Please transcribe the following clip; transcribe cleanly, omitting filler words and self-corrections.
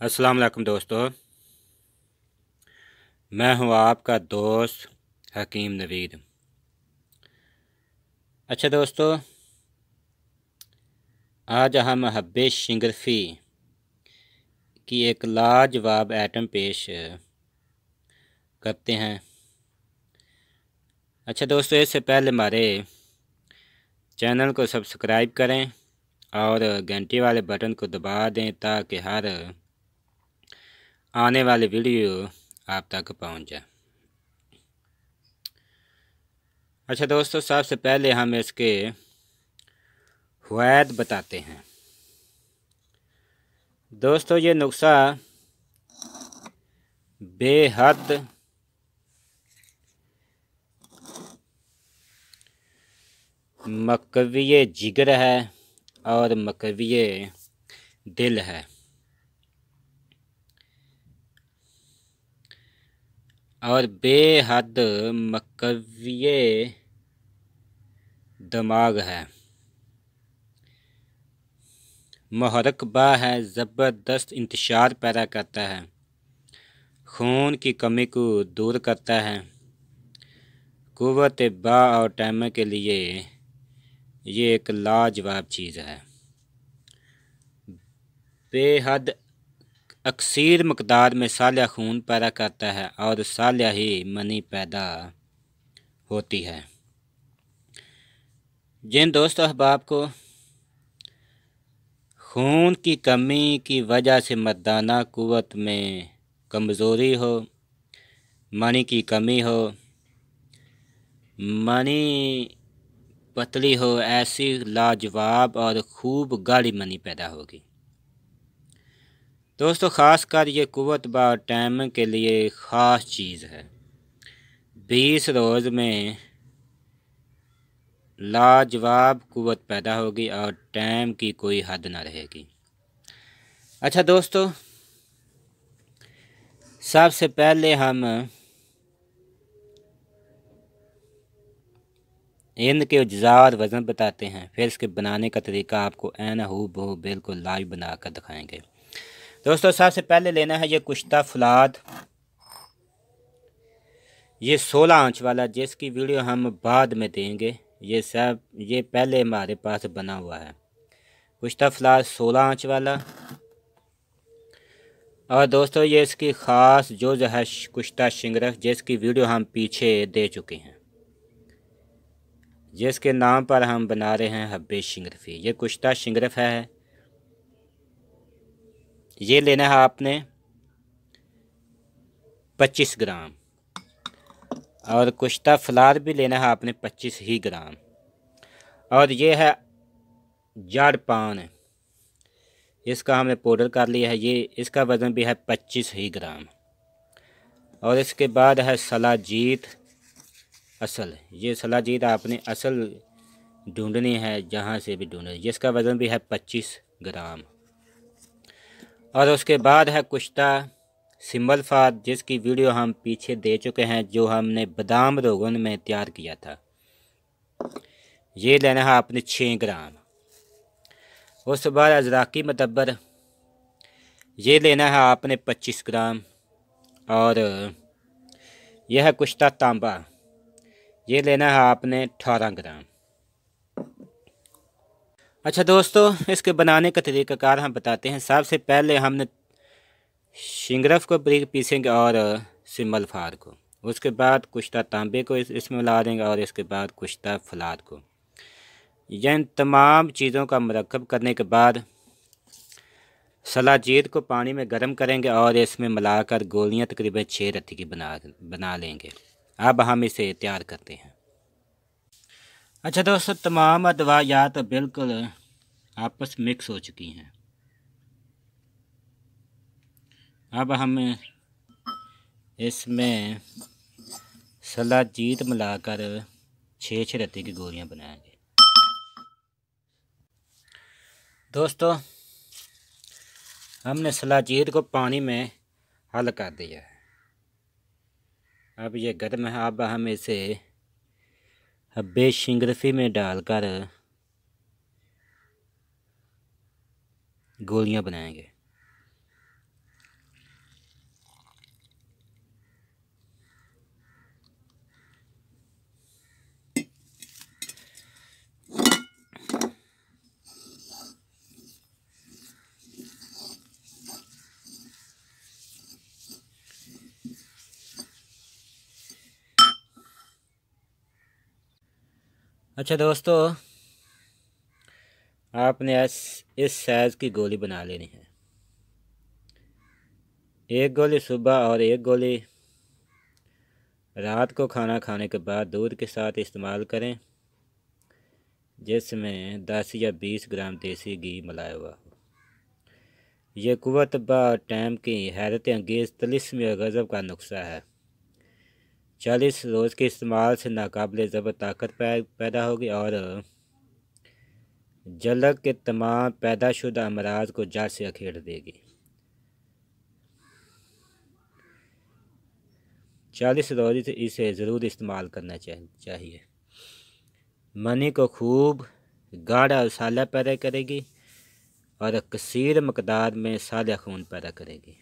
अस्सलाम वालेकुम दोस्तों, मैं हूं आपका दोस्त हकीम नवीद। अच्छा दोस्तों, आज हम हब्बे शिंगरफी की एक लाजवाब आइटम पेश करते हैं। अच्छा दोस्तों, इससे पहले हमारे चैनल को सब्सक्राइब करें और घंटी वाले बटन को दबा दें ताकि हर आने वाली वीडियो आप तक पहुंच जाए। अच्छा दोस्तों, सबसे पहले हम इसके फ़वाइद बताते हैं। दोस्तों, ये नुस्खा बेहद मकविये जिगर है और मकविये दिल है और बेहद मकविये दिमाग है। मुहर्रिक बा है, ज़बरदस्त इंतशार पैदा करता है, खून की कमी को दूर करता है। कुव्वत बा और टैमा के लिए ये एक लाजवाब चीज़ है। बेहद अक्सर मकदार में सालिया खून पैदा करता है और सालिया ही मनी पैदा होती है। जिन दोस्त अहबाब को खून की कमी की वजह से मर्दाना कुव्वत में कमज़ोरी हो, मनी की कमी हो, मनी पतली हो, ऐसी लाजवाब और खूब गाढ़ी मनी पैदा होगी। दोस्तों, ख़ासकर ये कुव्वत बा टाइम के लिए ख़ास चीज़ है। 20 रोज़ में लाजवाब कुव्वत पैदा होगी और टाइम की कोई हद ना रहेगी। अच्छा दोस्तों, सबसे पहले हम इनके अज्जा और वज़न बताते हैं, फिर इसके बनाने का तरीका आपको ऐन हूबहू बिल्कुल लाइव बना कर दिखाएंगे। दोस्तों, सबसे पहले लेना है ये कुश्ता फुलाद, ये 16 आंच वाला, जिसकी वीडियो हम बाद में देंगे। ये पहले हमारे पास बना हुआ है कुश्ता फुलाद 16 आंच वाला। और दोस्तों, ये इसकी ख़ास जो है कुश्ता शिंगरफ, जिसकी वीडियो हम पीछे दे चुके हैं, जिसके नाम पर हम बना रहे हैं हब्बे शिंगरफी। ये कुश्ता शिंगरफ है। ये लेना है आपने 25 ग्राम और कुश्ता फलाद भी लेना है आपने 25 ही ग्राम। और ये है जड़ पान, इसका हमने पाउडर कर लिया है। ये इसका वज़न भी है 25 ही ग्राम। और इसके बाद है सलाजीत असल। ये सलाजीत आपने असल ढूंढनी है, जहाँ से भी ढूंढनी, जिसका वज़न भी है 25 ग्राम। और उसके बाद है कुश्ता सिंबल फाद, जिसकी वीडियो हम पीछे दे चुके हैं, जो हमने बादाम रोगन में तैयार किया था। ये लेना है आपने 6 ग्राम। उसके बाद अजराकी मतब्बर, ये लेना है आपने 25 ग्राम। और यह है कुश्ता तांबा, ये लेना है आपने 18 ग्राम। अच्छा दोस्तों, इसके बनाने का तरीक़ाकार हम बताते हैं। सबसे पहले हमने शिंगरफ को बारीक पीसेंगे और सिमल फार को। उसके बाद कुश्ता तांबे को इसमें मिला देंगे और इसके बाद कुश्ता फलाद को। इन तमाम चीज़ों का मरकब करने के बाद सलाजीत को पानी में गर्म करेंगे और इसमें मिलाकर गोलियां तकरीबन 6 रत्ती की बना लेंगे। अब हम इसे तैयार करते हैं। अच्छा दोस्तों, तमाम दवाइयाँ तो बिल्कुल आपस मिक्स हो चुकी हैं। अब हम इसमें सलाजीत मिलाकर 6 रत्ती की गोलियां बनाएंगे। दोस्तों, हमने सलाजीत को पानी में हल कर दिया है। अब ये गर्म है। अब हम इसे हब्बे शिंगरफी में डालकर गोलियां बनाएंगे। अच्छा दोस्तों, आपने इस साइज़ की गोली बना लेनी है। एक गोली सुबह और एक गोली रात को खाना खाने के बाद दूध के साथ इस्तेमाल करें, जिसमें 10 या 20 ग्राम देसी घी मिलाया हुआ हो। ये कुव्वत ब टाइम की हैरत अंगेज़ तिलिस्म या गज़ब का नुस्खा है। 40 रोज़ के इस्तेमाल से नाकाबिले ज़ब्त ताकत पैदा होगी और जलक के तमाम पैदाशुदा अमराज को जड़ से अखेड़ देगी। 40 रोज़ इसे ज़रूर इस्तेमाल करना चाहिए। मनी को खूब गाढ़ा और साला पैदा करेगी और कसीर मकदार में सादा खून पैदा करेगी।